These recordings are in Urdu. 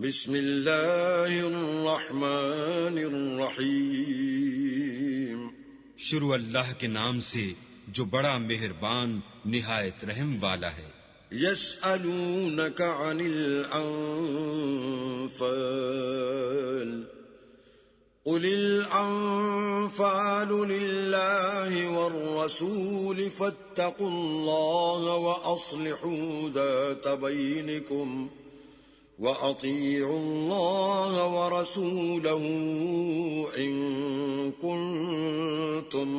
بسم اللہ الرحمن الرحیم، شروع اللہ کے نام سے جو بڑا مہربان نہایت رحم والا ہے۔ یسألونک عن الانفال قل الانفال للہ والرسول فاتقوا اللہ واصلحوا ذات بینکم وَأَطِيعُوا اللَّهَ وَرَسُولَهُ إِن كُنتُم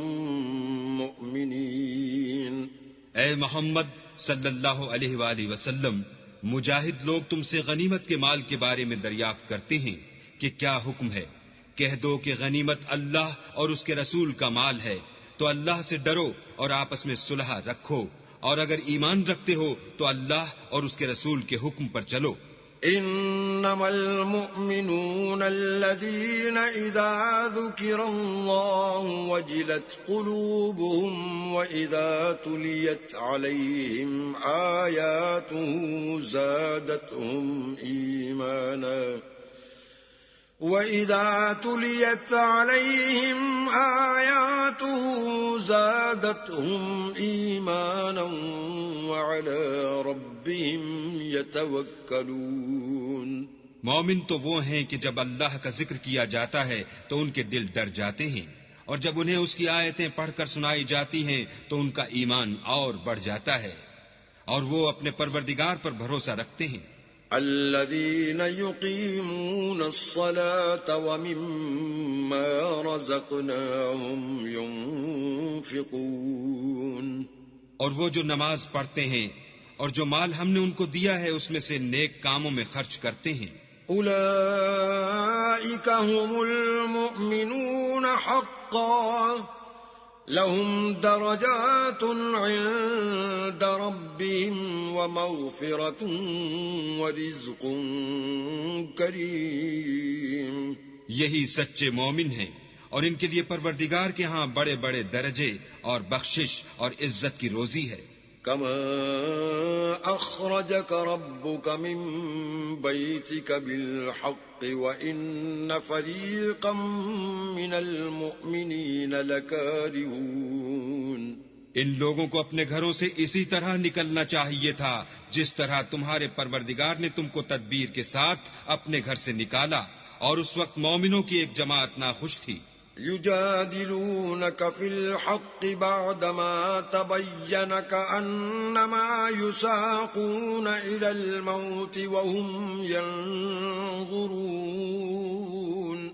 مُّؤْمِنِينَ۔ اے محمد صلی اللہ علیہ وآلہ وسلم، مجاہد لوگ تم سے غنیمت کے مال کے بارے میں دریافت کرتے ہیں کہ کیا حکم ہے۔ کہہ دو کہ غنیمت اللہ اور اس کے رسول کا مال ہے، تو اللہ سے ڈرو اور آپس میں صلح رکھو، اور اگر ایمان رکھتے ہو تو اللہ اور اس کے رسول کے حکم پر چلو۔ انما المؤمنون الذين اذا ذكر الله وجلت قلوبهم واذا تليت عليهم آياته زادتهم ايمانا وَإِذَا تُلِيَتْ عَلَيْهِمْ آيَاتُهُ زَادَتْهُمْ إِيمَانًا وَعَلَى رَبِّهِمْ يَتَوَكَّلُونَ۔ مومن تو وہ ہیں کہ جب اللہ کا ذکر کیا جاتا ہے تو ان کے دل ڈر جاتے ہیں، اور جب انہیں اس کی آیتیں پڑھ کر سنائی جاتی ہیں تو ان کا ایمان اور بڑھ جاتا ہے، اور وہ اپنے پروردگار پر بھروسہ رکھتے ہیں۔ الذين يقيمون الصلاة ومما رزقناهم ينفقون، اور وہ جو نماز پڑھتے ہیں اور جو مال ہم نے ان کو دیا ہے اس میں سے نیک کاموں میں خرچ کرتے ہیں۔ اولئك هم المؤمنون حقا لهم درجات عند ربهم ومغفرة ورزق کریم۔ یہی سچے مومن ہیں، اور ان کے لیے پروردگار کے ہاں بڑے بڑے درجے اور بخشش اور عزت کی روزی ہے۔ كما أخرجك ربك من بيتك بالحق وإن فريقا من المؤمنين لكارهون۔ ان لوگوں کو اپنے گھروں سے اسی طرح نکلنا چاہیے تھا جس طرح تمہارے پروردگار نے تم کو تدبیر کے ساتھ اپنے گھر سے نکالا، اور اس وقت مومنوں کی ایک جماعت ناخوش تھی۔ يجادلونك في الحق بعدما تبين كأنما يساقون إلى الموت وهم ينظرون۔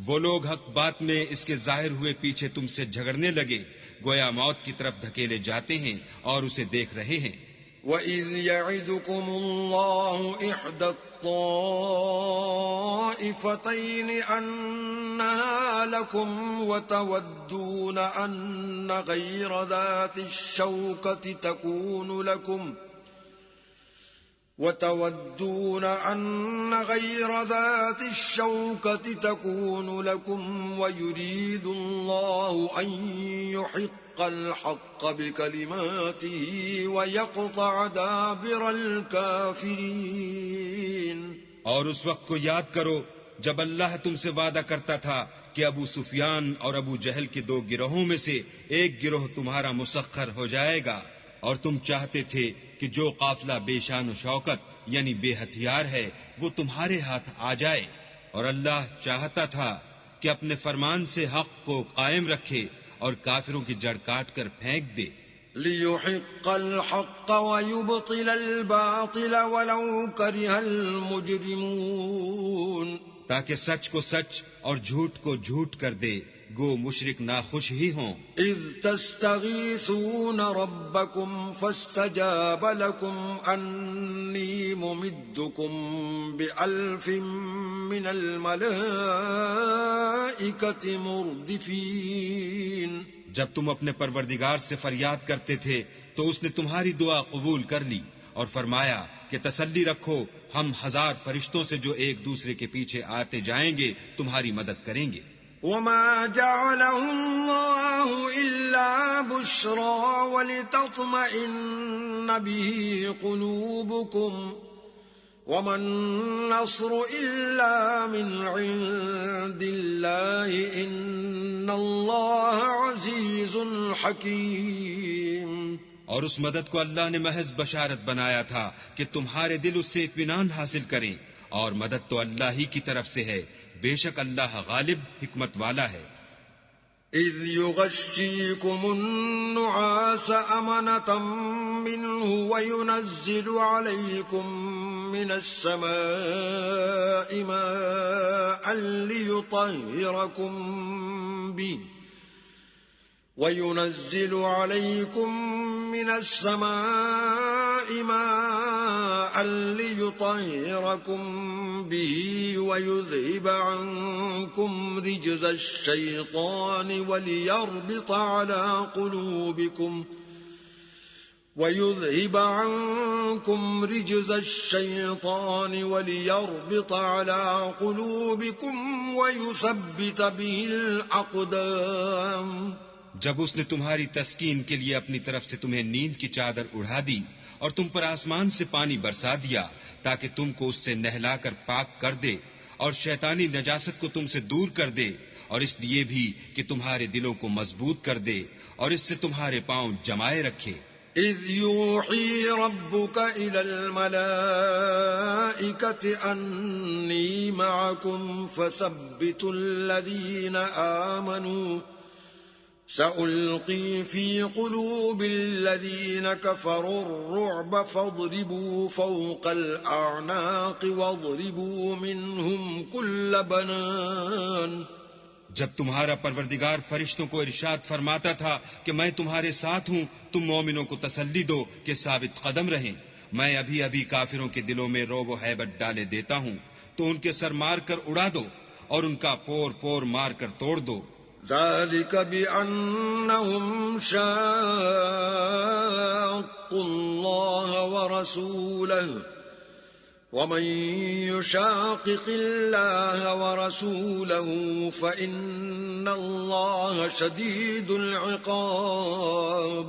وہ لوگ حق بات میں اس کے ظاہر ہوئے پیچھے تم سے جھگڑنے لگے، گویا موت کی طرف دھکیلے جاتے ہیں اور اسے دیکھ رہے ہیں۔ وَإِذْ يَعِدُكُمُ اللَّهُ إِحْدَى الطَّائِفَتَيْنِ أَنَّهَا لَكُمْ وَتَوَدُّونَ أَنَّ غَيْرَ ذَاتِ الشَّوْكَةِ تَكُونُ لَكُمْ وَيُرِيدُ اللَّهُ أَن يُحِقَّ الْحَقَّ بِكَلِمَاتِهِ وَيَقْطَعَ دَابِرَ الْكَافِرِينَ۔ اور اس وقت کو یاد کرو جب اللہ تم سے وعدہ کرتا تھا کہ ابو سفیان اور ابو جہل کے دو گروہوں میں سے ایک گروہ تمہارا مسخر ہو جائے گا، اور تم چاہتے تھے کہ جو قافلہ بے شان و شوکت یعنی بے ہتھیار ہے وہ تمہارے ہاتھ آ جائے، اور اللہ چاہتا تھا کہ اپنے فرمان سے حق کو قائم رکھے اور کافروں کی جڑ کاٹ کر پھینک دے۔ لِيُحِقَّ الْحَقَّ وَيُبْطِلَ الْبَاطِلَ وَلَوْ كَرِهَ الْمُجْرِمُونَ، تاکہ سچ کو سچ اور جھوٹ کو جھوٹ کر دے، گو مشرک ناخوش ہی ہوں۔ اذ تستغیثون ربکم فاستجاب لکم انی ممدکم بألف من الملائکۃ مردفین۔ جب تم اپنے پروردگار سے فریاد کرتے تھے تو اس نے تمہاری دعا قبول کر لی اور فرمایا کہ تسلی رکھو، ہم 1000 فرشتوں سے جو ایک دوسرے کے پیچھے آتے جائیں گے تمہاری مدد کریں گے۔ وما جعله الله إلا بشرى ولتطمئن به قلوبكم وَمَا النَّصْرُ إِلَّا مِنْ عِنْدِ اللَّهِ إِنَّ اللَّهَ عَزِيزٌ حَكِيمٌ۔ اور اس مدد کو اللہ نے محض بشارت بنایا تھا کہ تمہارے دل اس سے اطمینان حاصل کریں، اور مدد تو اللہ ہی کی طرف سے ہے، بے شک اللہ غالب حکمت والا ہے۔ إِذْ يُغَشِّيكُمُ النُّعَاسَ أَمَنَةً مِّنْهُ وَيُنَزِّلُ عَلَيْكُم مِّنَ السَّمَاءِ مَاءً لِيُطَهِّرَكُم بِهِ وَيُذْهِبَ عَنكُمْ رِجْزَ الشَّيْطَانِ وَلِيَرْبِطَ عَلَى قُلُوبِكُمْ وَيُثَبِّتَ بِهِ الْأَقْدَامَ۔ جب اس نے تمہاری تسکین کے لیے اپنی طرف سے تمہیں نیند کی چادر اڑا دی اور تم پر آسمان سے پانی برسا دیا تاکہ تم کو اس سے نہلا کر پاک کر دے اور شیطانی نجاست کو تم سے دور کر دے، اور اس لیے بھی کہ تمہارے دلوں کو مضبوط کر دے اور اس سے تمہارے پاؤں جمائے رکھے۔ إِذْ يُوحِي رَبُّكَ إِلَى الْمَلَائِكَةِ أَنِّي مَعَكُمْ فَثَبِّتُوا الَّذِينَ آمَنُوا سَأُلْقِي فِي قُلُوبِ الَّذِينَ كَفَرُوا الرُّعْبَ فَاضْرِبُوا فَوْقَ الْأَعْنَاقِ وَاضْرِبُوا مِنْهُمْ كُلَّ بَنَانٍ۔ جب تمہارا پروردگار فرشتوں کو ارشاد فرماتا تھا کہ میں تمہارے ساتھ ہوں، تم مومنوں کو تسلی دو کہ ثابت قدم رہیں، میں ابھی ابھی کافروں کے دلوں میں رعب و ہیبت ڈالے دیتا ہوں، تو ان کے سر مار کر اڑا دو اور ان کا پور پور مار کر توڑ دو۔ ذَلِكَ بِأَنَّهُمْ شَاقُّوا اللَّهَ وَرَسُولَهُ وَمَن يُشَاقِقِ اللَّهَ وَرَسُولَهُ فَإِنَّ اللَّهَ شَدِيدُ الْعِقَابِ۔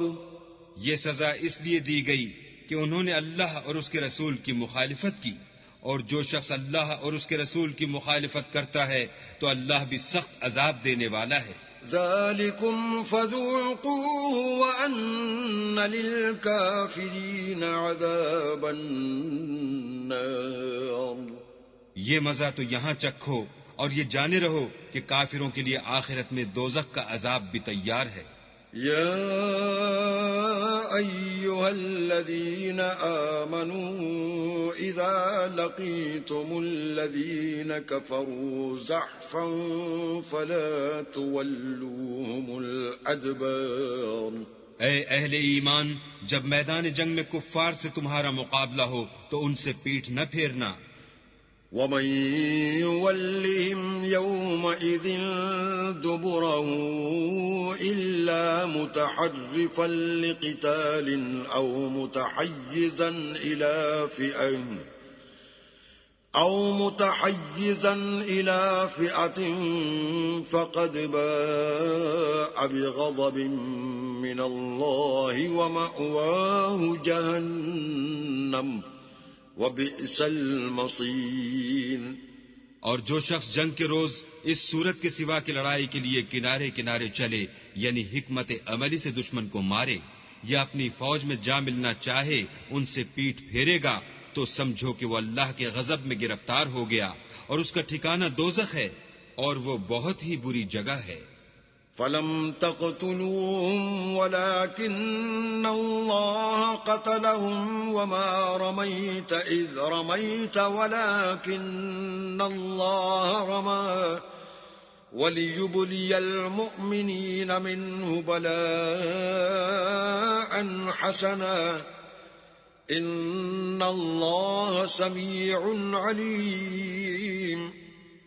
یہ سزا اس لیے دی گئی کہ انہوں نے اللہ اور اس کے رسول کی مخالفت کی، اور جو شخص اللہ اور اس کے رسول کی مخالفت کرتا ہے تو اللہ بھی سخت عذاب دینے والا ہے۔ ذَلِكُمْ فَذُوقُوهُ وَأَنَّ لِلْكَافِرِينَ عَذَابَ النَّارِ۔ یہ مزہ تو یہاں چکھو اور یہ جانے رہو کہ کافروں کے لیے آخرت میں دوزخ کا عذاب بھی تیار ہے۔ يا أيها الذين آمنوا إذا لقيتم الذين كفروا زحفا فلا تولوهم الأدبار۔ اے اہل ایمان، جب میدان جنگ میں کفار سے تمہارا مقابلہ ہو تو ان سے پیٹھ نہ پھیرنا۔ وَمَن يُوَلِّهِمْ يَوْمَئِذٍ دُبُرَهُ إِلَّا مُتَحَرِّفًا لِقِتَالٍ أَوْ مُتَحَيِّزًا إِلَى فِئَةٍ فَقَدْ بَاءَ بِغَضَبٍ مِّنَ اللَّهِ وَمَأْوَاهُ جَهَنَّمُ وَبِئْسَ الْمَصِيرُ۔ اور جو شخص جنگ کے روز اس صورت کے سوا کی لڑائی کے لیے کنارے کنارے چلے، یعنی حکمت عملی سے دشمن کو مارے یا اپنی فوج میں جا ملنا چاہے، ان سے پیٹھ پھیرے گا تو سمجھو کہ وہ اللہ کے غضب میں گرفتار ہو گیا، اور اس کا ٹھکانہ دوزخ ہے، اور وہ بہت ہی بری جگہ ہے۔ فَلَمْ تَقْتُلُوهُمْ وَلَكِنَّ اللَّهَ قَتَلَهُمْ وَمَا رَمَيْتَ إِذْ رَمَيْتَ وَلَكِنَّ اللَّهَ رَمَى وَلِيُبْلِيَ الْمُؤْمِنِينَ مِنْهُ بَلَاءً حَسَنًا إِنَّ اللَّهَ سَمِيعٌ عَلِيمٌ۔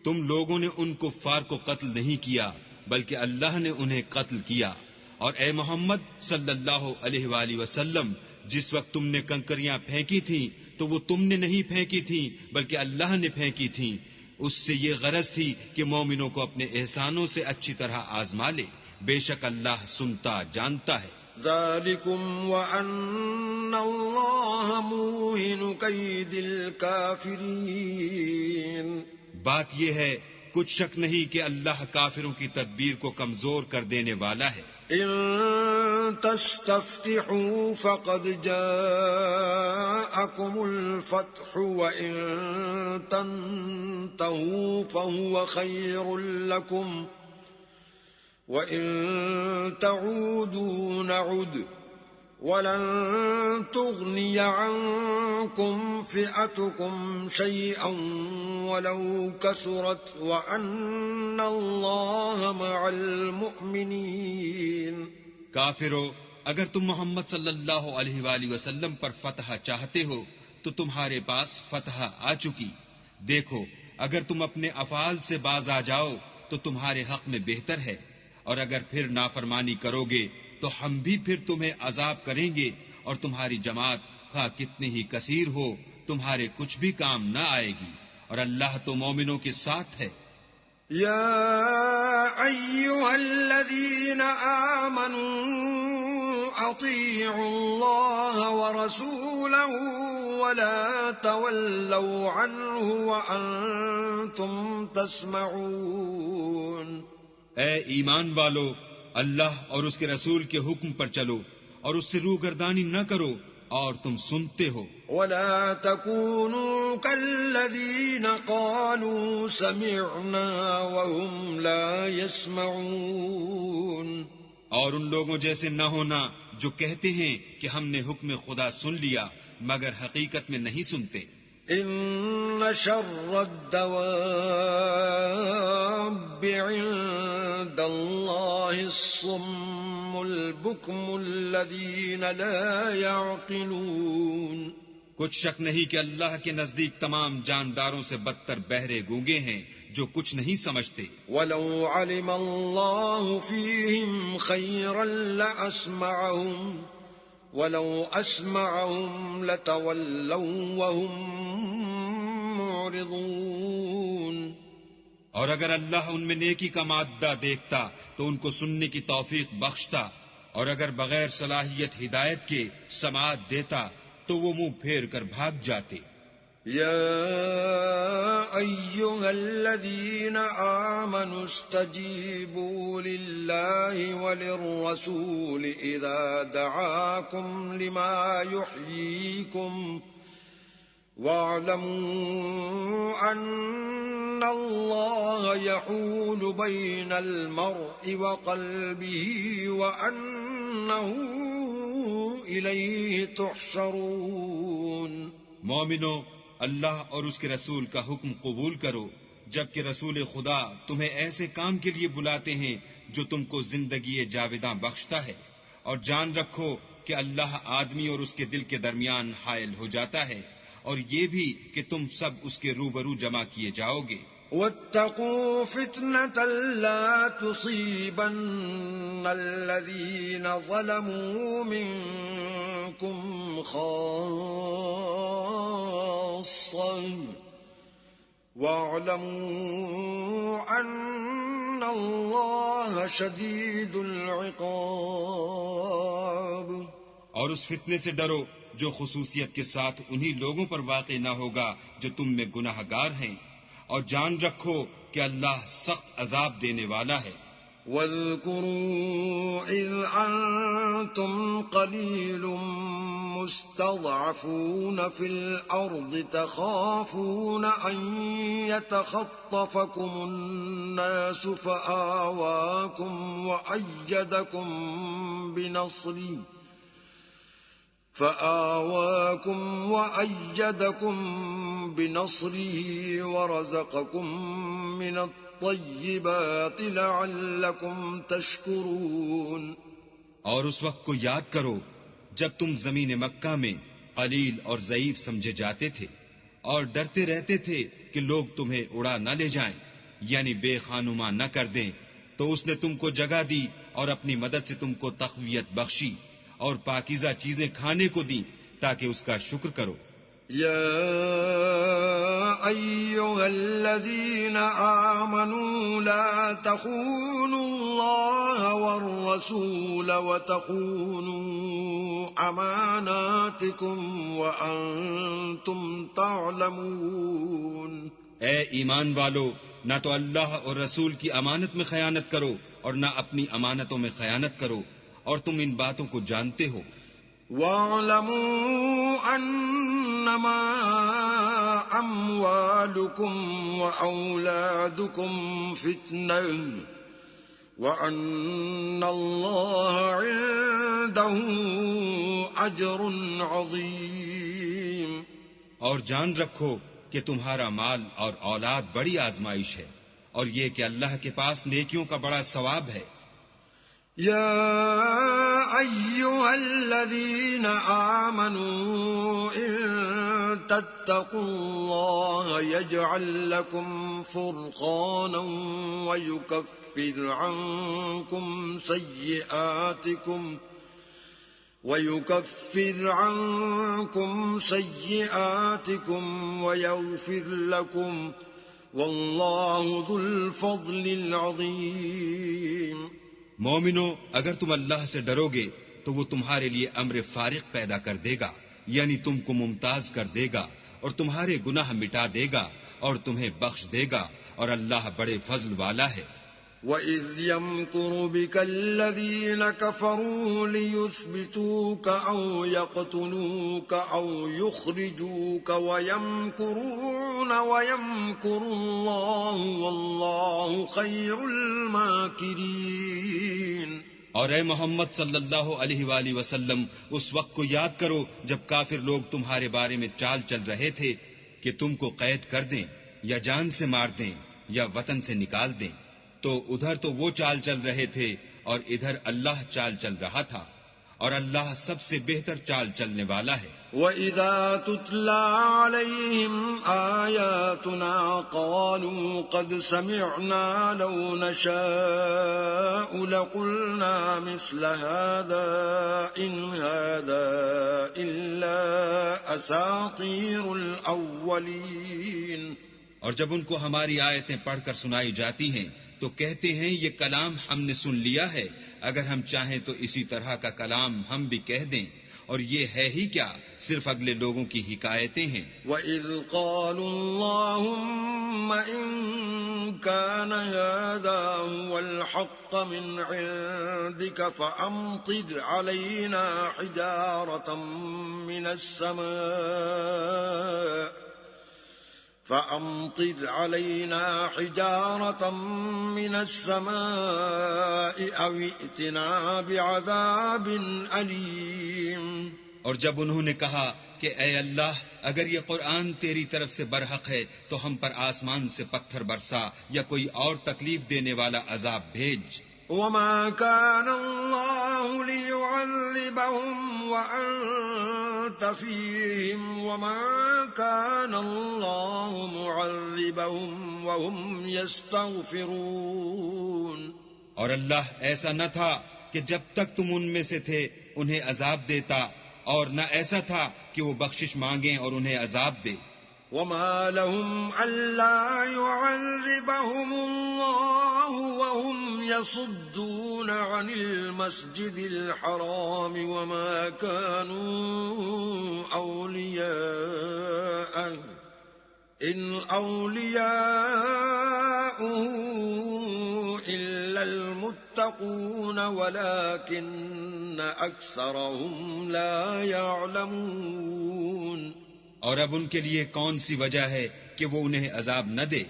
تم لوگوں نے ان کفار کو قتل نہیں کیا بلکہ اللہ نے انہیں قتل کیا، اور اے محمد صلی اللہ علیہ وآلہ وسلم، جس وقت تم نے کنکریاں پھینکی تھیں تو وہ تم نے نہیں پھینکی تھیں بلکہ اللہ نے پھینکی تھیں، اس سے یہ غرض تھی کہ مومنوں کو اپنے احسانوں سے اچھی طرح آزما لے، بے شک اللہ سنتا جانتا ہے۔ ذلكم وأن الله موهن كيد الكافرين. بات یہ ہے کچھ شک نہیں کہ اللہ کافروں کی تدبیر کو کمزور کر دینے والا ہے. إن تستفتحوا فقد جاءكم الفتح وإن تنتهوا فهو خير لكم وإن تعودوا نعد ولن تغني عنكم فئتكم شيئا ولو كثرت وأن الله مع المؤمنين. کافرو، اگر تم محمد صلی اللہ علیہ وآلہ وسلم پر فتح چاہتے ہو تو تمہارے پاس فتح آ چکی. دیکھو، اگر تم اپنے افعال سے باز آ جاؤ تو تمہارے حق میں بہتر ہے، اور اگر پھر نافرمانی کرو گے تو ہم بھی پھر تمہیں عذاب کریں گے، اور تمہاری جماعت خواہ کتنی ہی کثیر ہو تمہارے کچھ بھی کام نہ آئے گی، اور اللہ تو مومنوں کے ساتھ ہے. يا أيها الذين آمنوا أطيعوا الله ورسوله ولا تولوا عنه وأنتم تسمعون. اے ایمان والو، اللہ اور اس کے رسول کے حکم پر چلو اور اس سے روگردانی نہ کرو اور تم سنتے ہو. ولا تكونوا كالذين قالوا سمعنا وهم لا يسمعون. اور ان لوگوں جیسے نہ ہونا جو کہتے ہیں کہ ہم نے حکم خدا سن لیا مگر حقیقت میں نہیں سنتے. ان شر الدواب عند الله الصم البكم الذين لا يعقلون. کچھ شک نہیں کہ اللہ کے نزدیک تمام جانداروں سے بدتر بہرے گونگے ہیں جو کچھ نہیں سمجھتے. ولو علم الله فيهم خيرا لأسمعهم ولو أسمعهم لتولوا وهم معرضون. اور اگر اللہ ان میں نیکی کا مادہ دیکھتا تو ان کو سننے کی توفیق بخشتا، اور اگر بغیر صلاحیت ہدایت کے سماعت دیتا تو وہ منہ پھیر کر بھاگ جاتے. يا أيها الذين آمنوا استجيبوا لله وللرسول إذا دعاكم لما يحييكم واعلموا أن الله يحول بين المرء وقلبه وأنه إليه تحشرون. مومنو، اللہ اور اس کے رسول کا حکم قبول کرو جبکہ رسول خدا تمہیں ایسے کام کے لیے بلاتے ہیں جو تم کو زندگی جاوداں بخشتا ہے، اور جان رکھو کہ اللہ آدمی اور اس کے دل کے درمیان حائل ہو جاتا ہے، اور یہ بھی کہ تم سب اس کے روبرو جمع کیے جاؤ گے. واتقوا فتنة لا تصيبن الذين ظلموا منكم خاصة واعلموا أن الله شديد العقاب. اور اس فتنے سے ڈرو جو خصوصیت کے ساتھ انہی لوگوں پر واقع نہ ہوگا جو تم میں گناہ گار ہیں، اور جان رکھو کہ اللہ سخت عذاب دینے والا ہے. واذكروا إذ أنتم قليل مستضعفون في الأرض تخافون أن يتخطفكم الناس فآواكم وأيدكم بنصره ورزقكم من الطيبات لعلكم تشكرون. اور اس وقت کو یاد کرو جب تم زمین مکہ میں قلیل اور ضعیف سمجھے جاتے تھے اور ڈرتے رہتے تھے کہ لوگ تمہیں اڑا نہ لے جائیں یعنی بے خانما نہ کر دیں، تو اس نے تم کو جگہ دی اور اپنی مدد سے تم کو تقویت بخشی اور پاکیزہ چیزیں کھانے کو دیں تاکہ اس کا شکر کرو. يا أيها الذين آمنوا لا تخونوا الله والرسول وتخونوا أماناتكم وأنتم تعلمون. اے ایمان والو، نہ تو اللہ اور رسول کی امانت میں خیانت کرو اور نہ اپنی امانتوں میں خیانت کرو، اور تم ان باتوں کو جانتے ہو. وَاعْلَمُوا أَنَّمَا أَمْوَالُكُمْ وَأَوْلَادُكُمْ فِتْنَةٌ وَأَنَّ اللَّهَ عِندَهُ أَجْرٌ عَظِيمٌ. اور جان رکھو کہ تمہارا مال اور اولاد بڑی آزمائش ہے، اور یہ کہ اللہ کے پاس نیکیوں کا بڑا ثواب ہے. يا أيها الذين آمنوا إن تتقوا الله يجعل لكم فرقانا ويكفر عنكم سيئاتكم ويغفر لكم والله ذو الفضل العظيم. مومنو، اگر تم اللہ سے ڈرو گے تو وہ تمہارے لیے امر فارق پیدا کر دے گا، یعنی تم کو ممتاز کر دے گا اور تمہارے گناہ مٹا دے گا اور تمہیں بخش دے گا، اور اللہ بڑے فضل والا ہے. وَإِذْ يَمْكُرُ بِكَ الَّذِينَ كَفَرُوا لِيُثْبِتُوكَ أَوْ يَقْتُلُوكَ أَوْ يُخْرِجُوكَ وَيَمْكُرُونَ وَيَمْكُرُ اللَّهُ وَاللَّهُ خَيْرُ الْمَاكِرِينَ. اور اے محمد صلی اللہ علیہ وآلہ وسلم، اس وقت کو یاد کرو جب کافر لوگ تمہارے بارے میں چال چل رہے تھے کہ تم کو قید کر دیں یا جان سے مار دیں یا وطن سے نکال دیں. تو ادھر تو وہ چال چل رہے تھے اور ادھر اللہ چال چل رہا تھا، اور اللہ سب سے بہتر چال چلنے والا ہے. وَإِذَا تُتْلَى عَلَيْهِمْ آيَاتُنَا قَالُوا قَدْ سَمِعْنَا لَوْ نَشَاءُ لَقُلْنَا مِثْلَ هَذَا إِنْ هَذَا إِلَّا أَسَاطِيرُ الْأَوَّلِينَ. اور جب ان کو ہماری آیتیں پڑھ کر سنائی جاتی ہیں تو کہتے ہیں یہ کلام ہم نے سن لیا ہے، اگر ہم چاہیں تو اسی طرح کا کلام ہم بھی کہہ دیں، اور یہ ہے ہی کیا، صرف اگلے لوگوں کی حکایتیں ہیں. وَإِذْ قَالُوا اللَّهُمَّ إِن كَانَ هَذَا هُوَ الْحَقَّ مِنْ عِندِكَ فَأَمْطِرْ عَلَيْنَا حِجَارَةً مِّنَ السَّمَاءِ أَوْ ائْتِنَا بِعَذَابٍ أَلِيمٍ. اور جب انہوں نے کہا کہ اے اللہ، اگر یہ قرآن تیری طرف سے برحق ہے تو ہم پر آسمان سے پتھر برسا یا کوئی اور تکلیف دینے والا عذاب بھیج. وَمَا كَانَ اللَّهُ لِيُعَذِّبَهُمْ وَأَنْتَ فِيهِمْ وَمَا كَانَ اللَّهُ مُعَذِّبَهُمْ وَهُمْ يَسْتَغْفِرُونَ. اور اللہ ایسا نہ تھا کہ جب تک تم ان میں سے تھے انہیں عذاب دیتا، اور نہ ایسا تھا کہ وہ بخشش مانگیں اور انہیں عذاب دے. وَمَا لَهُمْ أَلَّا يُعَذِّبَهُمُ اللَّهُ وَهُمْ يَصُدُّونَ عَنِ الْمَسْجِدِ الْحَرَامِ وَمَا كَانُوا أَوْلِيَاءَهُ إِنْ أَوْلِيَاؤُهُ إِلَّا الْمُتَّقُونَ وَلَكِنَّ أَكْثَرَهُمْ لَا يَعْلَمُونَ. اور اب ان کے لیے کون سی وجہ ہے کہ وہ انہیں عذاب نہ دے،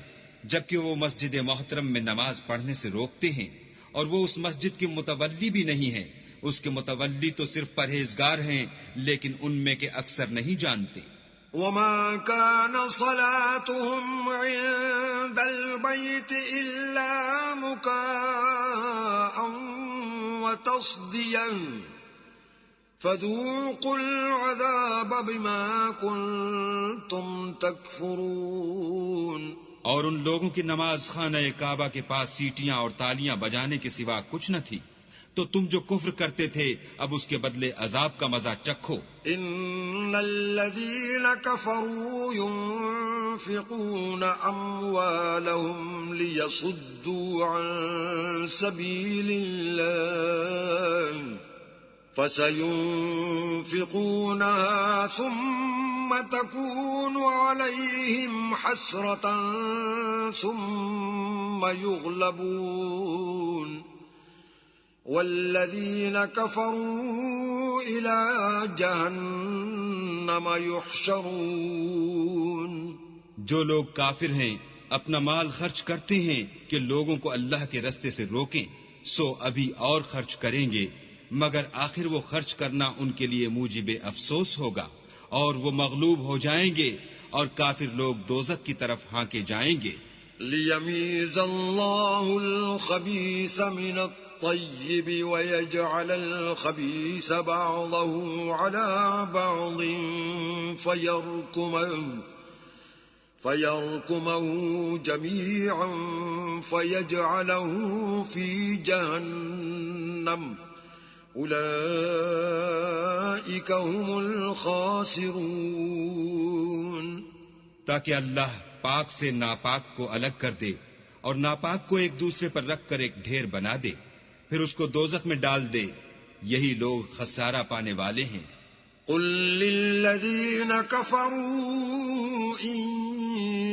جبکہ وہ مسجد محترم میں نماز پڑھنے سے روکتے ہیں، اور وہ اس مسجد کے متولی بھی نہیں ہیں. اس کے متولی تو صرف پرہیزگار ہیں، لیکن ان میں کے اکثر نہیں جانتے. وَمَا كَانَ صَلَاتُهُمْ عِندَ الْبَيْتِ إِلَّا مُكَاءً وَتَصْدِيًا فَذُوقُوا الْعَذَابَ بِمَا كُنْتُمْ تَكْفُرُونَ. اور ان لوگوں کی نماز خانہ کعبہ کے پاس سیٹیاں اور تالیاں بجانے کے سوا کچھ نہ تھی، تو تم جو کفر کرتے تھے اب اس کے بدلے عذاب کا مزہ چکھو۔ ان الذين كفروا ينفقون اموالهم ليصدوا عن سبيل الله فسينفقونها ثم تكون عليهم حسرة ثم يغلبون والذين كفروا إلى جهنم يحشرون۔ جو لوگ کافر ہیں اپنا مال خرچ کرتے ہیں کہ لوگوں کو اللہ کے رستے سے روکیں، سو ابھی اور خرچ کریں گے، مگر آخر وہ خرچ کرنا ان کے لیے موجب افسوس ہوگا اور وہ مغلوب ہو جائیں گے اور کافر لوگ دوزخ کی طرف ہانکے جائیں گے۔ لِيَمِيزَ اللَّهُ الْخَبِيثَ مِنَ الطَّيِّبِ وَيَجْعَلَ الْخَبِيثَ بَعْضَهُ عَلَى بَعْضٍ فَيَرْكُمَهُ جَمِيعًا فَيَجْعَلَهُ فِي جَهَنَّمَ اولئک هم الخاسرون۔ تاکہ اللہ پاک سے ناپاک کو الگ کر دے اور ناپاک کو ایک دوسرے پر رکھ کر ایک ڈھیر بنا دے، پھر اس کو دوزخ میں ڈال دے، یہی لوگ خسارہ پانے والے ہیں۔ قل للذین کفروا ان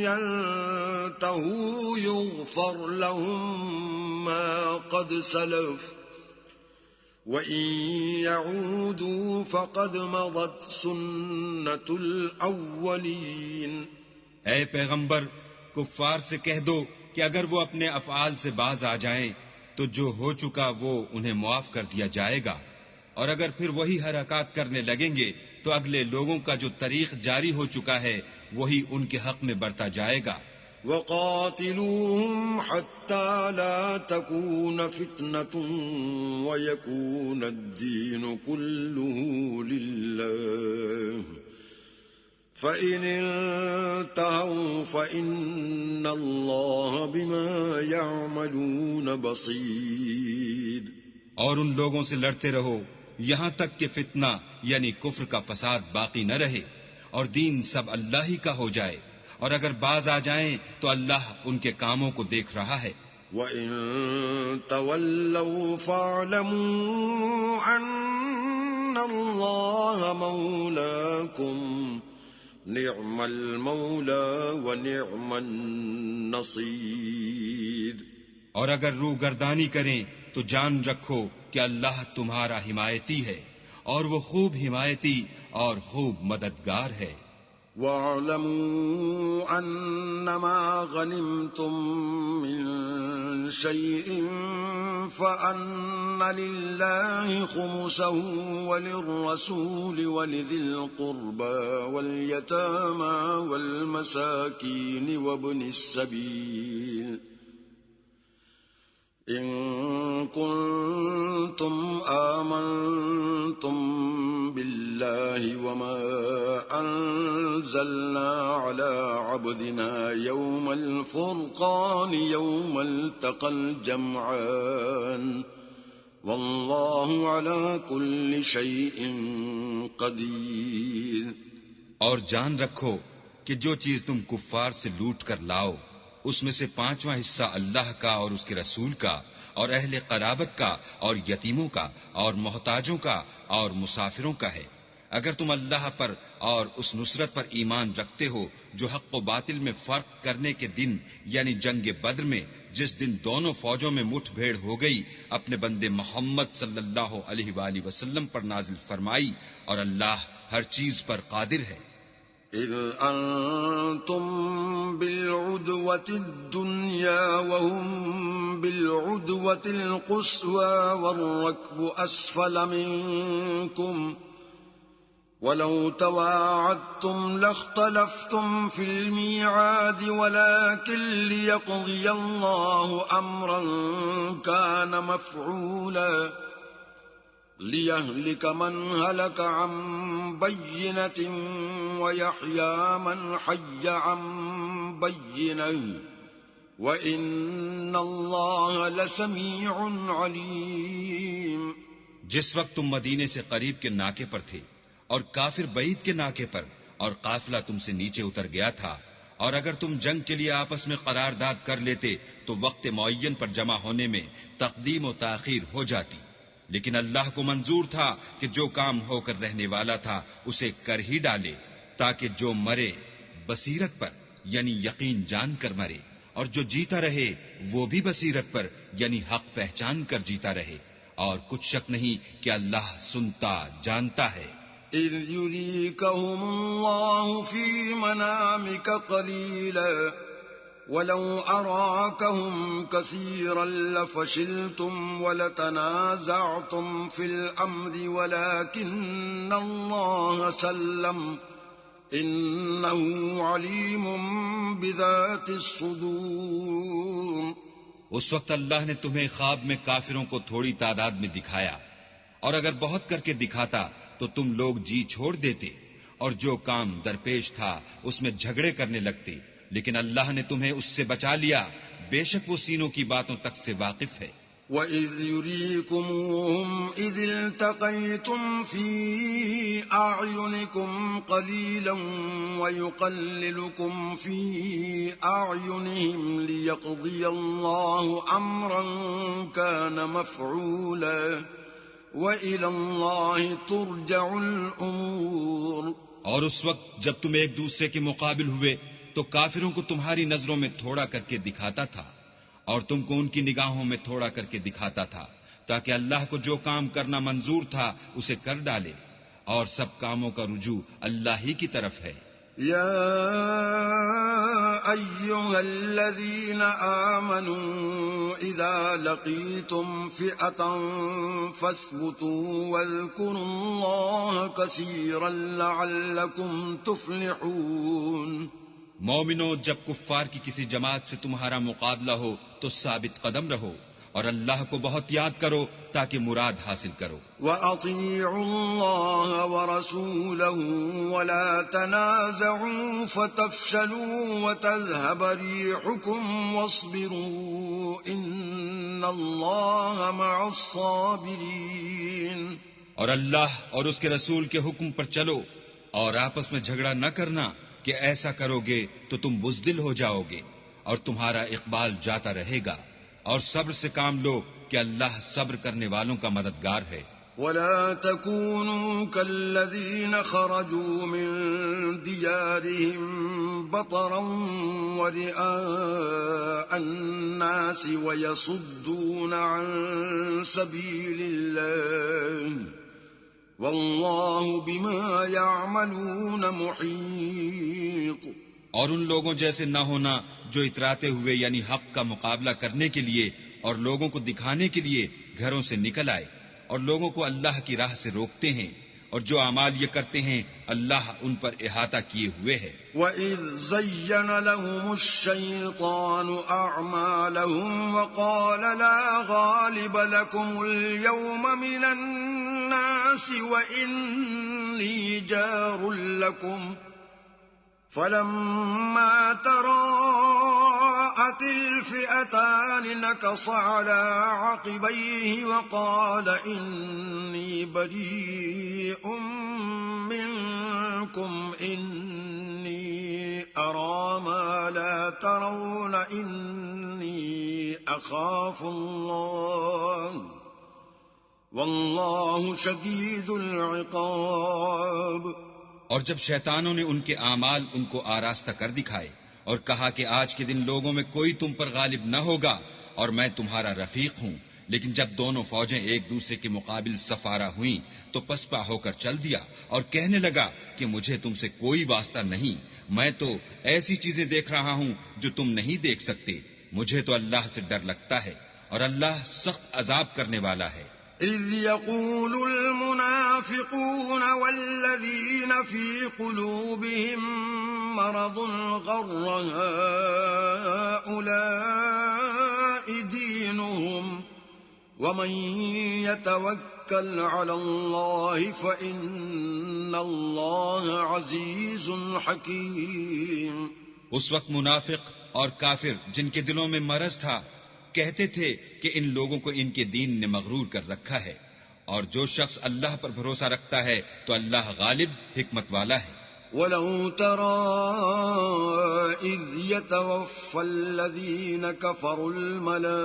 ينتهوا یغفر لهم ما قد سلف وَإِن يَعُودُوا فَقَدْ مَضَتْ سُنَّةُ الْأَوَّلِينَ۔ اے پیغمبر، کفار سے کہہ دو کہ اگر وہ اپنے افعال سے باز آ جائیں تو جو ہو چکا وہ انہیں معاف کر دیا جائے گا، اور اگر پھر وہی حرکات کرنے لگیں گے تو اگلے لوگوں کا جو طریق جاری ہو چکا ہے وہی ان کے حق میں برتا جائے گا۔ وَقَاتِلُوهُمْ حَتَّى لَا تَكُونَ فِتْنَةٌ وَيَكُونَ الدِّينُ كُلُّهُ لِلَّهِ فَإِنِ انتهوا فَإِنَّ اللَّهَ بِمَا يَعْمَلُونَ بَصِيرٌ۔ اور ان لوگوں سے لڑتے رہو یہاں تک کہ فتنہ یعنی کفر کا فساد باقی نہ رہے اور دین سب اللہ ہی کا ہو جائے، اور اگر باز آ جائیں تو اللہ ان کے کاموں کو دیکھ رہا ہے۔ وَإِن تَوَلَّوْا فَاعْلَمُوا أَنَّ اللَّهَ مَوْلَاكُمْ نِعْمَ الْمَوْلَى وَنِعْمَ النَّصِيرُ۔ اور اگر روگردانی کریں تو جان رکھو کہ اللہ تمہارا حمایتی ہے اور وہ خوب حمایتی اور خوب مددگار ہے۔ وَاعْلَمُوا أَنَّمَا غَنِمْتُم مِّن شَيْءٍ فَأَنَّ لِلَّهِ خُمُسَهُ وَلِلرَّسُولِ وَلِذِي الْقُرْبَى وَالْيَتَامَى وَالْمَسَاكِينِ وَابْنِ السَّبِيلِ إِن كُنتُمْ آمنتم بالله وما أنزلنا على عبدنا يوم الفرقان يوم التقى الجمعان والله على كل شيء قدير۔ اور جان رکھو کہ جو چیز تم کفار سے لوٹ کر لاؤ اس میں سے 5واں حصہ اللہ کا اور اس کے رسول کا اور اہل قرابت کا اور یتیموں کا اور محتاجوں کا اور مسافروں کا ہے۔ اگر تم اللہ پر اور اس نصرت پر ایمان رکھتے ہو جو حق و باطل میں فرق کرنے کے دن یعنی جنگ بدر میں جس دن دونوں فوجوں میں مٹھ بھیڑ ہو گئی اپنے بندے محمد صلی اللہ علیہ وآلہ وسلم پر نازل فرمائی، اور اللہ ہر چیز پر قادر ہے۔ إذ أنتم بالعدوة الدنيا وهم بالعدوة القصوى والركب أسفل منكم ولو تواعدتم لاختلفتم في الميعاد ولكن ليقضي الله أمرا كان مفعولا لِيَهْلِكَ مَنْ هَلَكَ عَنْ بَيِّنَةٍ وَيَحْيَى مَنْ حَيَّ عَنْ بَيِّنَةٍ وَإِنَّ اللَّهَ لَسَمِيعٌ عَلِيمٌ۔ جس وقت تم مدینے سے قریب کے ناکے پر تھے اور کافر بعید کے ناکے پر، اور قافلہ تم سے نیچے اتر گیا تھا، اور اگر تم جنگ کے لیے آپس میں قرارداد کر لیتے تو وقت معین پر جمع ہونے میں تقدیم و تاخیر ہو جاتی، لیکن اللہ کو منظور تھا کہ جو کام ہو کر رہنے والا تھا اسے کر ہی ڈالے، تاکہ جو مرے بصیرت پر یعنی یقین جان کر مرے، اور جو جیتا رہے وہ بھی بصیرت پر یعنی حق پہچان کر جیتا رہے، اور کچھ شک نہیں کہ اللہ سنتا جانتا ہے۔ إِذْ يُرِيكَهُمُ اللَّهُ فِي مَنَامِكَ قَلِيلًا وَلَوْ أَرَاكَهُمْ كَثِيرًا لَفَشِلْتُمْ وَلَتَنَازَعْتُمْ فِي الْأَمْرِ وَلَكِنَّ اللَّهَ سَلَّمَ إِنَّهُ عَلِيمٌ بِذَاتِ الصُّدُورِ۔ اس وقت اللہ نے تمہیں خواب میں کافروں کو تھوڑی تعداد میں دکھایا، اور اگر بہت کر کے دکھاتا تو تم لوگ جی چھوڑ دیتے، اور جو کام درپیش تھا اس میں جھگڑے کرنے لگتے، لیکن اللہ نے تمہیں اس سے بچا لیا، بے شک وہ سینوں کی باتوں تک سے واقف ہے۔ وَإِذْ يُرِيكُمُوهُمْ إِذِ الْتَقَيْتُمْ فِي أَعْيُنِكُمْ قَلِيلًا وَيُقَلِّلُكُمْ فِي أَعْيُنِهِمْ لِيَقْضِيَ اللَّهُ أَمْرًا كَانَ مَفْعُولًا وَإِلَى اللَّهِ تُرْجَعُ الْأُمُورُ۔ اور اس وقت جب تم ایک دوسرے کے مقابل ہوئے تو کافروں کو تمہاری نظروں میں تھوڑا کر کے دکھاتا تھا، اور تم کو ان کی نگاہوں میں تھوڑا کر کے دکھاتا تھا، تاکہ اللہ کو جو کام کرنا منظور تھا اسے کر ڈالے، اور سب کاموں کا رجوع اللہ ہی کی طرف ہے۔ يا أيها الذين آمنوا إذا لقيتم فئة فاثبتوا واذكروا الله كثيرا لعلكم تفلحون۔ مومنو، جب کفار کی کسی جماعت سے تمہارا مقابلہ ہو تو ثابت قدم رہو، اور اللہ کو بہت یاد کرو تاکہ مراد حاصل کرو۔ وَأَطِيعُوا اللَّهَ وَرَسُولَهُ وَلَا تَنَازَعُوا فَتَفْشَلُوا وَتَذْهَبَ رِيحُكُمْ وَاصْبِرُوا إِنَّ اللَّهَ مَعَ الصَّابِرِينَ۔ اور اللہ اور اس کے رسول کے حکم پر چلو، اور آپس میں جھگڑا نہ کرنا کہ ایسا کرو گے تو تم بزدل ہو جاؤ گے، اور تمہارا اقبال جاتا رہے گا، اور صبر سے کام لو کہ اللہ صبر کرنے والوں کا مددگار ہے۔ وَلَا تَكُونُوا كَالَّذِينَ خَرَجُوا مِن دِيَارِهِمْ بَطَرًا وَرِئَاءَ النَّاسِ وَيَصُدُّونَ عَن سَبِيلِ اللَّهِ وَاللَّهُ بِمَا يَعْمَلُونَ مُحِيطٌ۔ اور ان لوگوں جیسے نہ ہونا جو اتراتے ہوئے یعنی حق کا مقابلہ کرنے کے لیے اور لوگوں کو دکھانے کے لیے گھروں سے نکل آئے، اور لوگوں کو اللہ کی راہ سے روکتے ہیں، اور جو اعمال یہ کرتے ہیں اللہ ان پر احاطہ کیے ہوئے ہے۔ وَإِذْ زَيَّنَ لَهُمُ الشَّيْطَانُ أَعْمَالَهُمْ وَقَالَ لَا غَالِبَ لَكُمُ الْيَوْمَ مِنَ النَّاسِ وَإِنِّي جَارٌ لَكُمْ فَلَمَّا تَرَاءَتِ الْفِئَتَانِ نَكَصَ عَلَى عَقِبَيْهِ وَقَالَ إِنِّي بَرِيءٌ مِّنكُمْ إِنِّي أَرَىٰ مَا لَا تَرَوْنَ إِنِّي أَخَافُ اللَّهَ وَاللَّهُ شَدِيدُ الْعِقَابِ۔ اور جب شیطانوں نے ان کے اعمال ان کو آراستہ کر دکھائے اور کہا کہ آج کے دن لوگوں میں کوئی تم پر غالب نہ ہوگا اور میں تمہارا رفیق ہوں، لیکن جب دونوں فوجیں ایک دوسرے کے مقابل سفارہ ہوئیں تو پسپا ہو کر چل دیا اور کہنے لگا کہ مجھے تم سے کوئی واسطہ نہیں، میں تو ایسی چیزیں دیکھ رہا ہوں جو تم نہیں دیکھ سکتے، مجھے تو اللہ سے ڈر لگتا ہے، اور اللہ سخت عذاب کرنے والا ہے۔ إِذْ يَقُولُ الْمُنَافِقُونَ وَالَّذِينَ فِي قُلُوبِهِم مَّرَضٌ غَرَّ هَٰؤُلَاءِ دِينُهُمْ وَمَن يَتَوَكَّلْ عَلَى اللَّهِ فَإِنَّ اللَّهَ عَزِيزٌ حَكِيمٌ۔ اس وقت منافق اور کافر جن کے دلوں میں مرض تھا کہتے تھے کہ ان لوگوں کو ان کے دین نے مغرور کر رکھا ہے، اور جو شخص اللہ پر بھروسہ رکھتا ہے تو اللہ غالب حکمت والا ہے۔ وَلَوْ تَرَىٰ إِذْ يَتَوَفَّى الَّذِينَ كَفَرُوا الْمَلَائِكَةُ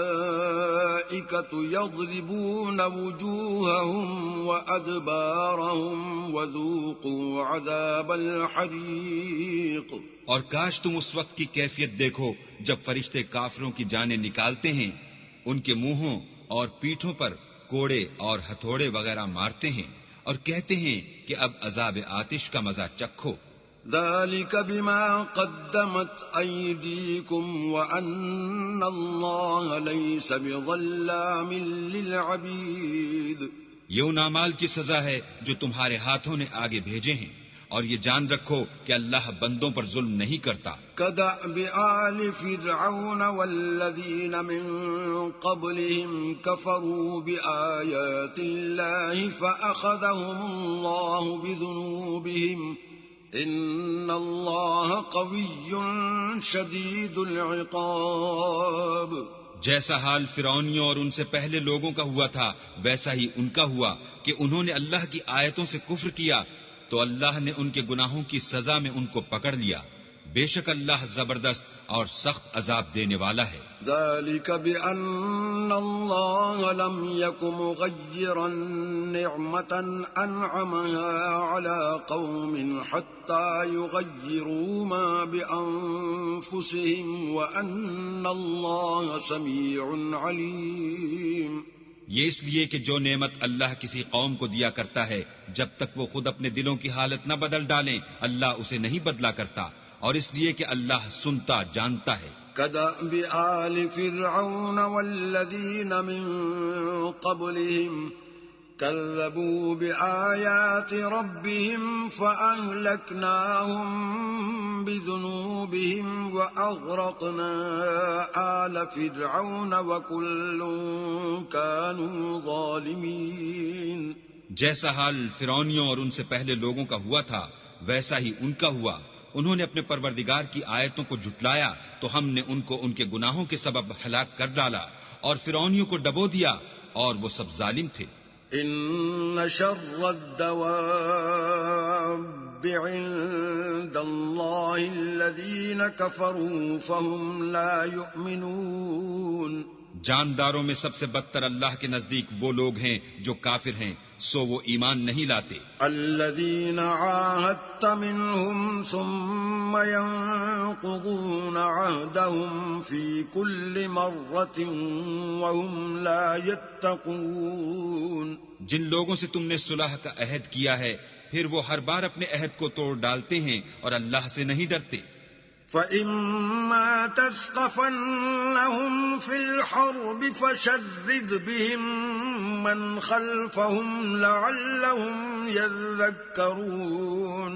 يَضْرِبُونَ وُجُوهَهُمْ وَأَدْبَارَهُمْ وَذُوقُوا عَذَابَ الْحَرِيقِ۔ اور کاش تم اس وقت کی کیفیت دیکھو جب فرشتے کافروں کی جانیں نکالتے ہیں، ان کے منہوں اور پیٹھوں پر کوڑے اور ہتھوڑے وغیرہ مارتے ہیں اور کہتے ہیں کہ اب عذاب آتش کا مزہ چکھو۔ ذَلِكَ بِمَا قَدَّمَتْ أَيْدِيكُمْ وَأَنَّ اللَّهَ لَيْسَ بِظَلَّامٍ لِّلْعَبِيدِ۔ یہ ان اعمال کی سزا ہے جو تمہارے ہاتھوں نے آگے بھیجے ہیں، اور یہ جان رکھو کہ اللہ بندوں پر ظلم نہیں کرتا۔ كَدَأْبِ آلِ فِرْعَوْنَ وَالَّذِينَ مِن قَبْلِهِمْ كَفَرُوا بِآيَاتِ اللَّهِ فَأَخَذَهُمُ اللَّهُ بِذُنُوبِهِمْ إِنَّ اللَّهَ قَوِيٌّ شَدِيدُ الْعِقَابِ۔ جیسا حال فرعونیوں اور ان سے پہلے لوگوں کا ہوا تھا ویسا ہی ان کا ہوا کہ انہوں نے اللہ کی آیتوں سے کفر کیا تو اللہ نے ان کے گناہوں کی سزا میں ان کو پکڑ لیا۔ بے شک اللہ زبردست اور سخت عذاب دینے والا ہے۔ ذَلِكَ بِأَنَّ اللَّهَ لَمْ يَكُ مُغَيِّرًا نِعْمَةً أَنْعَمَهَا عَلَى قَوْمٍ حَتَّى يُغَيِّرُوا مَا بِأَنفُسِهِمْ وَأَنَّ اللَّهَ سَمِيعٌ عَلِيمٌ۔ یہ اس لیے کہ جو نعمت اللہ کسی قوم کو دیا کرتا ہے جب تک وہ خود اپنے دلوں کی حالت نہ بدل ڈالیں اللہ اسے نہیں بدلا کرتا، اور اس لیے کہ اللہ سنتا جانتا ہے۔ كَدَأْبِ آلِ فِرْعَوْنَ وَالَّذِينَ مِن قَبْلِهِمْ كَذَّبُوا بِآيَاتِ رَبِّهِمْ فَأَهْلَكْنَاهُمْ بِذُنُوبِهِمْ وَأَغْرَقْنَا آلَ فِرْعَوْنَ وَكُلٌّ كَانُوا ظَالِمِينَ۔ جیسا حال فرعونیوں اور ان سے پہلے لوگوں کا ہوا تھا ویسا ہی ان کا ہوا، انہوں نے اپنے پروردگار کی آیتوں کو جھٹلایا تو ہم نے ان کو ان کے گناہوں کے سبب ہلاک کر ڈالا، اور فرعونیوں کو ڈبو دیا اور وہ سب ظالم تھے۔ إِنَّ شَرَّ الدَّوَابِّ عِندَ اللَّهِ الَّذِينَ كَفَرُوا فَهُمْ لَا يُؤْمِنُونَ۔ جانداروں میں سب سے بدتر اللہ کے نزدیک وہ لوگ ہیں جو کافر ہیں سو وہ ایمان نہیں لاتے۔ الَّذِينَ عَاهَدتَّ مِنْهُمْ ثُمَّ يَنقُضُونَ عَهْدَهُمْ فِي كُلِّ مَرَّةٍ وَهُمْ لَا يَتَّقُونَ۔ جن لوگوں سے تم نے صلح کا عہد کیا ہے پھر وہ ہر بار اپنے عہد کو توڑ ڈالتے ہیں اور اللہ سے نہیں ڈرتے۔ فَإِمَّا تَثْقَفَنَّهُمْ فِي الْحَرْبِ فَشَرِّدْ بِهِمْ مَنْ خَلْفَهُمْ لَعَلَّهُمْ يَذَّكَّرُونَ۔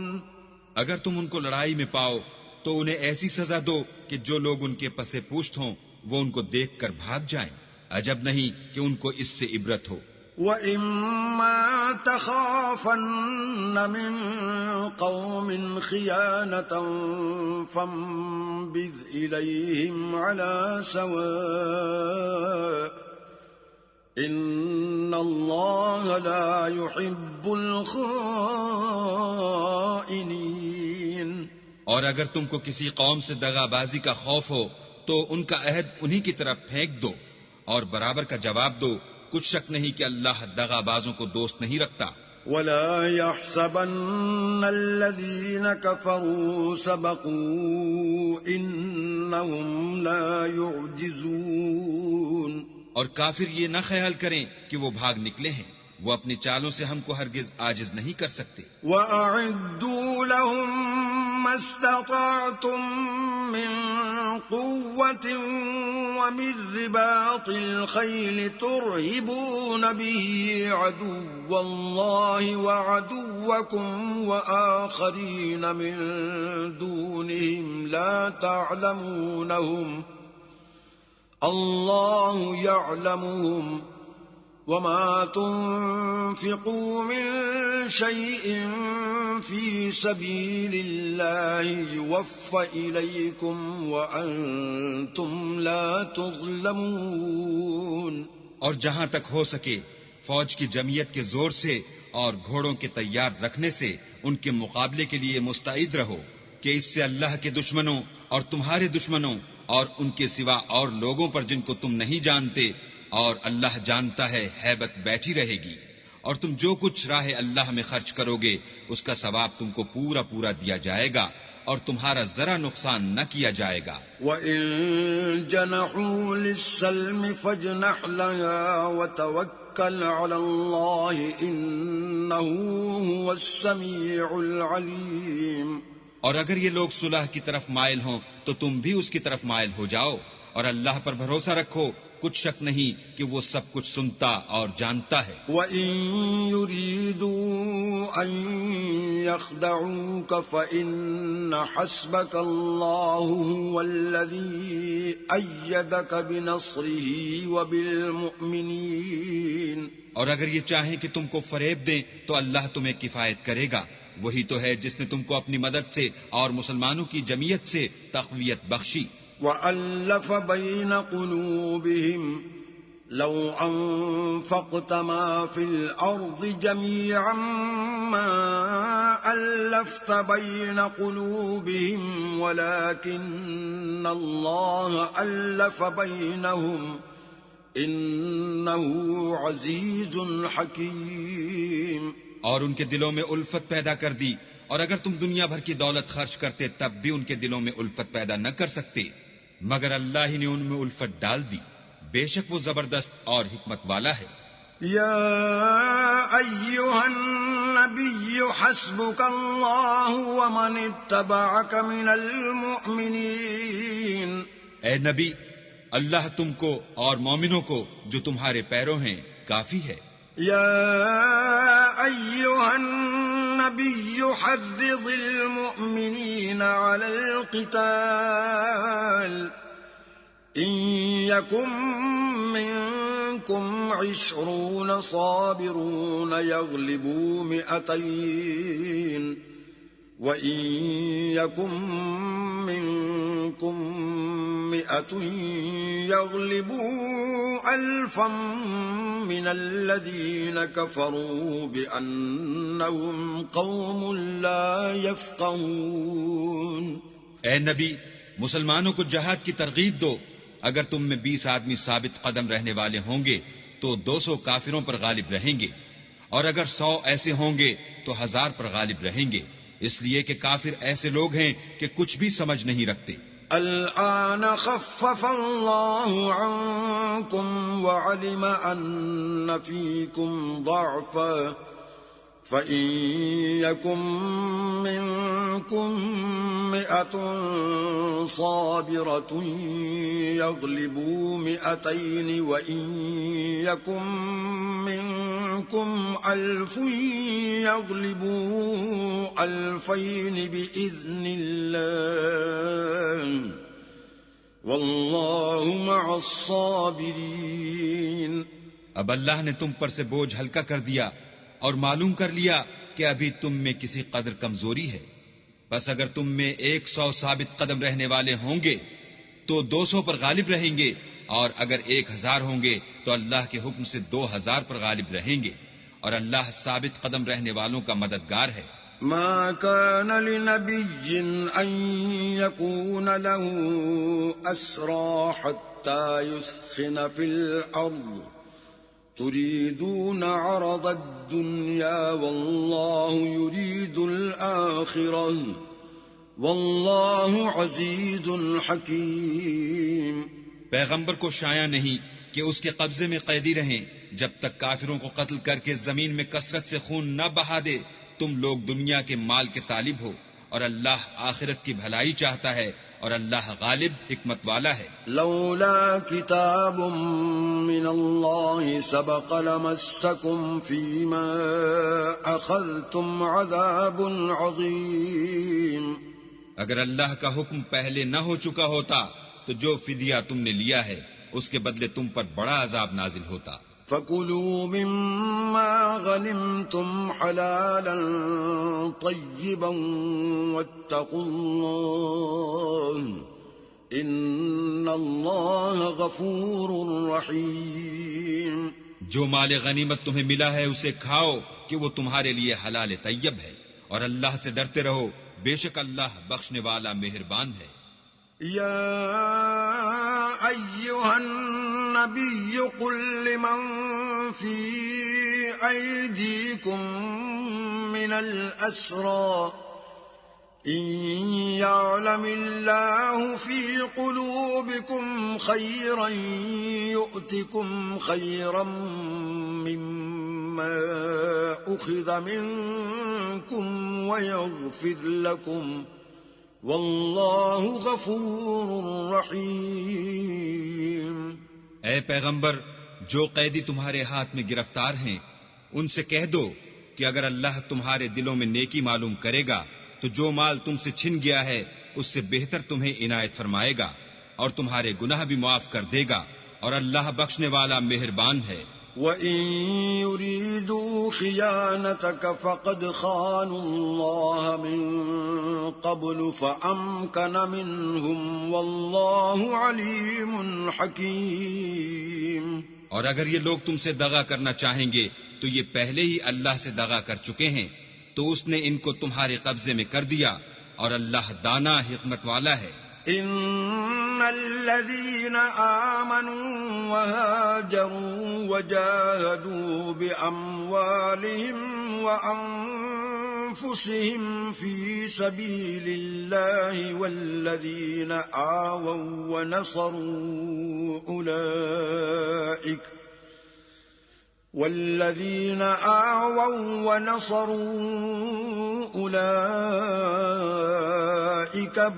اگر تم ان کو لڑائی میں پاؤ تو انہیں ایسی سزا دو کہ جو لوگ ان کے پس پشت ہوں وہ ان کو دیکھ کر بھاگ جائیں، عجب نہیں کہ ان کو اس سے عبرت ہو۔ وَإِمَّا تَخَافَنَّ مِن قَوْمٍ خِيَانَةً فَانبِذْ إِلَيْهِمْ عَلَى سَوَاءٍ إِنَّ اللَّهَ لَا يُحِبُّ الْخَائِنِينَ۔ اور اگر تم کو کسی قوم سے دغا بازی کا خوف ہو تو ان کا عہد انہی کی طرف پھینک دو اور برابر کا جواب دو، کچھ شک نہیں کہ اللہ دغا بازوں کو دوست نہیں رکھتا۔ وَلَا يَحْسَبَنَّ الَّذِينَ كَفَرُوا سَبَقُوا إِنَّهُمْ لَا يُعْجِزُونَ۔ اور کافر یہ نہ خیال کریں کہ وہ بھاگ نکلے ہیں، وہ اپنی چالوں سے ہم کو ہرگز عاجز نہیں کر سکتے۔ وَأَعِدُّوا لَهُم مَّا اسْتَطَعْتُم مِّن قُوَّةٍ وَمِن رِّبَاطِ الْخَيْلِ تُرْهِبُونَ بِهِ عَدُوَّ اللَّهِ وَعَدُوَّكُمْ وَآخَرِينَ مِن دُونِهِمْ لَا تَعْلَمُونَهُمْ اللَّهُ يَعْلَمُهُمْ وما تنفقوا من شيء في سبيل الله يوفى إليكم وأنتم لا تظلمون. اور جہاں تک ہو سکے فوج کی جمعیت کے زور سے اور گھوڑوں کے تیار رکھنے سے ان کے مقابلے کے لیے مستعد رہو کہ اس سے اللہ کے دشمنوں اور تمہارے دشمنوں اور ان کے سوا اور لوگوں پر جن کو تم نہیں جانتے اور اللہ جانتا ہے ہیبت بیٹھی رہے گی. اور تم جو کچھ راہ اللہ میں خرچ کرو گے اس کا ثواب تم کو پورا پورا دیا جائے گا اور تمہارا ذرا نقصان نہ کیا جائے گا. وَإِن جَنَحُوا لِلسَّلْمِ فَاجْنَحْ لَهَا وَتَوَكَّلْ عَلَى اللَّهِ إِنَّهُ هُوَ السَّمِيعُ الْعَلِيمُ. اور اگر یہ لوگ صلح کی طرف مائل ہوں تو تم بھی اس کی طرف مائل ہو جاؤ اور اللہ پر بھروسہ رکھو، کچھ شک نہیں کہ وہ سب کچھ سنتا اور جانتا ہے. وَإِن يُرِيدُوا أَن يَخْدَعُوكَ فَإِنَّ حَسْبَكَ اللَّهُ هُوَ الَّذِي أَيَّدَكَ بِنَصْرِهِ وَبِالْمُؤْمِنِينَ. اور اگر یہ چاہیں کہ تم کو فریب دیں تو اللہ تمہیں کفایت کرے گا، وہی تو ہے جس نے تم کو اپنی مدد سے اور مسلمانوں کی جمعیت سے تقویت بخشی. وَأَلَّفَ بَيْنَ قُلُوبِهِمْ لَوْ أَنفَقْتَ مَا فِي الْأَرْضِ جَمِيعًا مَا أَلَّفْتَ بَيْنَ قُلُوبِهِمْ وَلَكِنَّ اللَّهَ أَلَّفَ بَيْنَهُمْ إِنَّهُ عَزِيزٌ حَكِيمٌ. اور ان کے دلوں میں الفت پیدا کر دی، اور اگر تم دنیا بھر کی دولت خرچ کرتے تب بھی ان کے دلوں میں الفت پیدا نہ کر سکتے، مگر اللہ ہی نے ان میں الفت ڈال دی. بے شک وہ زبردست اور حکمت والا ہے. یا ایھا النبی حسبک اللہ ومن اتبعک من المؤمنین. اے نبی، اللہ تم کو اور مومنوں کو جو تمہارے پیرو ہیں کافی ہے. یا ایھا النبی حرض المؤمنین علی القتال إن يكن منكم 20 صابرون يغلبوا 200 وإن يكن منكم 100 يغلبوا 1000 من الذين كفروا بأنهم قوم لا يفقهون. اے نبی، مسلمانوں کو جہاد کی ترغیب دو. اگر تم میں 20 آدمی ثابت قدم رہنے والے ہوں گے تو 200 کافروں پر غالب رہیں گے، اور اگر 100 ایسے ہوں گے تو 1000 پر غالب رہیں گے، اس لیے کہ کافر ایسے لوگ ہیں کہ کچھ بھی سمجھ نہیں رکھتے. الآن خفف الله عنكم وعلم أن فيكم ضعفا فإن يكن منكم 100 صابرة يغلبوا 200 وإن يكن منكم 1000 يغلبوا 2000 بإذن الله والله مع الصابرين. اب اللہ نے تم پر سے بوجھ ہلکا کر دیا اور معلوم کر لیا کہ ابھی تم میں کسی قدر کمزوری ہے، بس اگر تم میں 100 ثابت قدم رہنے والے ہوں گے تو 200 پر غالب رہیں گے، اور اگر 1000 ہوں گے تو اللہ کے حکم سے 2000 پر غالب رہیں گے، اور اللہ ثابت قدم رہنے والوں کا مددگار ہے. ما كان لنبي أن يكون له أسرى حتى يثخن في الأرض تريدون عرض الدنيا والله يريد الآخرة والله عزيز حكيم. پیغمبر کو شایع نہیں کہ اس کے قبضے میں قیدی رہیں جب تک کافروں کو قتل کر کے زمین میں کثرت سے خون نہ بہا دے. تم لوگ دنیا کے مال کے طالب ہو اور اللہ آخرت کی بھلائی چاہتا ہے، اور اللہ غالب حکمت والا ہے. لولا كتاب من الله سبق لمسكم فيما أخذتم عذاب عظيم. اگر اللہ کا حکم پہلے نہ ہو چکا ہوتا تو جو فدیہ تم نے لیا ہے اس کے بدلے تم پر بڑا عذاب نازل ہوتا. فكلوا مما غنمتم حلالا طيبا واتقوا الله ان اللہ غفور رحیم. جو مال غنیمت تمہیں ملا ہے اسے کھاؤ کہ وہ تمہارے لیے حلال طیب ہے، اور اللہ سے ڈرتے رہو، بے شک اللہ بخشنے والا مہربان ہے. یا ایھا النبی قل لمن فی ایدیکم من الاسری ان يعلم الله في قلوبكم خيرا يؤتكم خيرا مما أخذ منكم ويغفر لكم والله غفور رحيم. اے پیغمبر، جو قیدی تمہارے ہاتھ میں گرفتار ہیں ان سے کہہ دو کہ اگر اللہ تمہارے دلوں میں نیکی معلوم کرے گا تو جو مال تم سے چھن گیا ہے اس سے بہتر تمہیں عنایت فرمائے گا اور تمہارے گناہ بھی معاف کر دے گا، اور اللہ بخشنے والا مہربان ہے. وَإِن يُرِيدُوا خِيَانَتَكَ فَقَدْ خَانُوا اللَّهَ مِن قَبْلُ فَأَمْكَنَ مِنْهُمْ وَاللَّهُ عَلِيمٌ حَكِيمٌ. اور اگر یہ لوگ تم سے دغا کرنا چاہیں گے تو یہ پہلے ہی اللہ سے دغا کر چکے ہیں، تو اس نے ان کو تمہارے قبضے میں کر دیا، اور اللہ دانا حکمت والا ہے. ان الذين آمنوا وهاجروا وجاهدوا بأموالهم وأنفسهم في سبيل الله والذين آووا ونصروا أولئك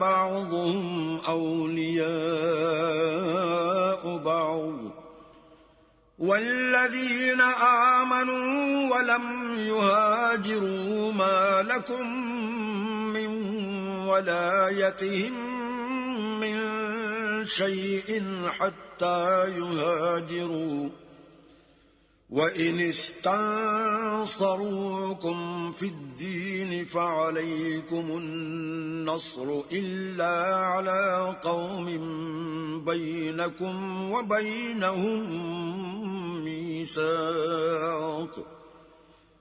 بعضهم أولياء بعض والذين آمنوا ولم يهاجروا ما لكم من ولايتهم من شيء حتى يهاجروا وَإِنِ اسْتَنصَرُوكُمْ فِي الدِّينِ فَعَلَيْكُمُ النَّصْرُ إِلَّا عَلَى قَوْمٍ بَيْنَكُمْ وَبَيْنَهُم مِّيثَاقٌ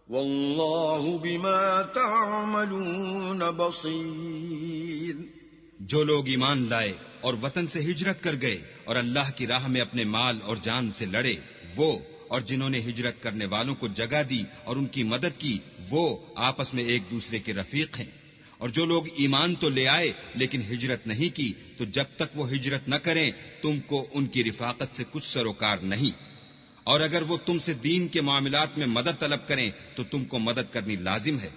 وَاللَّهُ بِمَا تَعْمَلُونَ بَصِيرٌ. جو لوگ ایمان لائے اور وطن سے ہجرت کر گئے اور اللہ کی راہ میں اپنے مال اور جان سے لڑے، وہ اور جنہوں نے ہجرت کرنے والوں کو جگہ دی اور ان کی مدد کی، وہ آپس میں ایک دوسرے کے رفیق ہیں. اور جو لوگ ایمان تو لے آئے لیکن ہجرت نہیں کی، تو جب تک وہ ہجرت نہ کریں تم کو ان کی رفاقت سے کچھ سروکار نہیں. اور اگر وہ تم سے دین کے معاملات میں مدد طلب کریں تو تم کو مدد کرنی لازم ہے،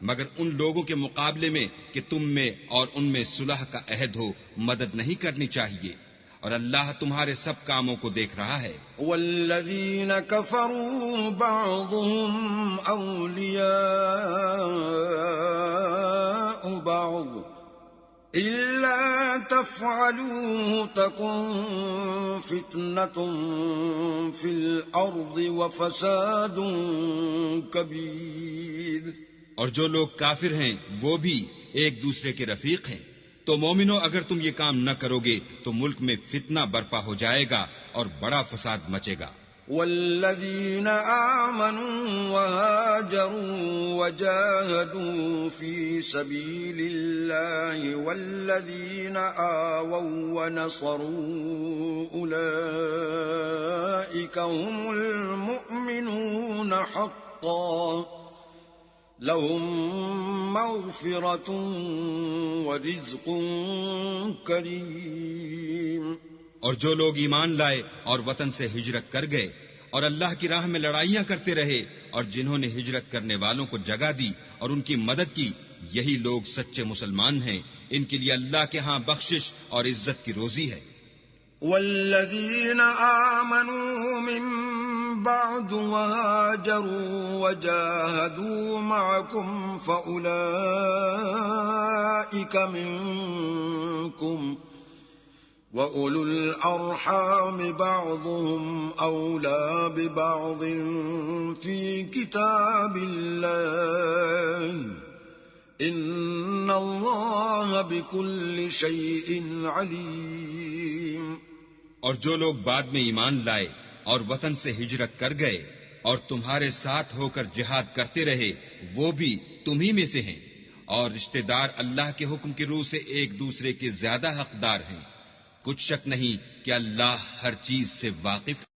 مگر ان لوگوں کے مقابلے میں کہ تم میں اور ان میں صلح کا عہد ہو مدد نہیں کرنی چاہیے، اور اللہ تمہارے سب کاموں کو دیکھ رہا ہے. والذین کفروا بعضهم اولیاء بعض الا تفعلوه تکن فتنة فی الارض وفساد کبیر. اور جو لوگ کافر ہیں وہ بھی ایک دوسرے کے رفیق ہیں. تو مومنو، اگر تم یہ کام نہ کرو گے تو ملک میں فتنہ برپا ہو جائے گا اور بڑا فساد مچے گا. والذین آمنوا وهاجروا وجاهدوا في سبيل الله والذین آووا ونصروا أولئك هم المؤمنون حقا لهم مغفرة ورزق کریم. اور جو لوگ ایمان لائے اور وطن سے ہجرت کر گئے اور اللہ کی راہ میں لڑائیاں کرتے رہے اور جنہوں نے ہجرت کرنے والوں کو جگہ دی اور ان کی مدد کی، یہی لوگ سچے مسلمان ہیں. ان کے لیے اللہ کے ہاں بخشش اور عزت کی روزی ہے. والذین آمنوا من بعد وهاجروا وجاهدوا معكم وَأُولُو الْأَرْحَامِ بَعْضُهُمْ أَوْلَى بِبَعْضٍ فِي كِتَابِ اللَّهِ إِنَّ اللَّهَ بِكُلِّ شَيْءٍ عَلِيمٌ۔ اور جو لوگ بعد میں ایمان لائے اور وطن سے ہجرت کر گئے اور تمہارے ساتھ ہو کر جہاد کرتے رہے، وہ بھی تمہیں میں سے ہیں، اور رشتہ دار اللہ کے حکم کی روح سے ایک دوسرے کے زیادہ حقدار ہیں۔ کچھ شک نہیں کہ اللہ ہر چیز سے واقف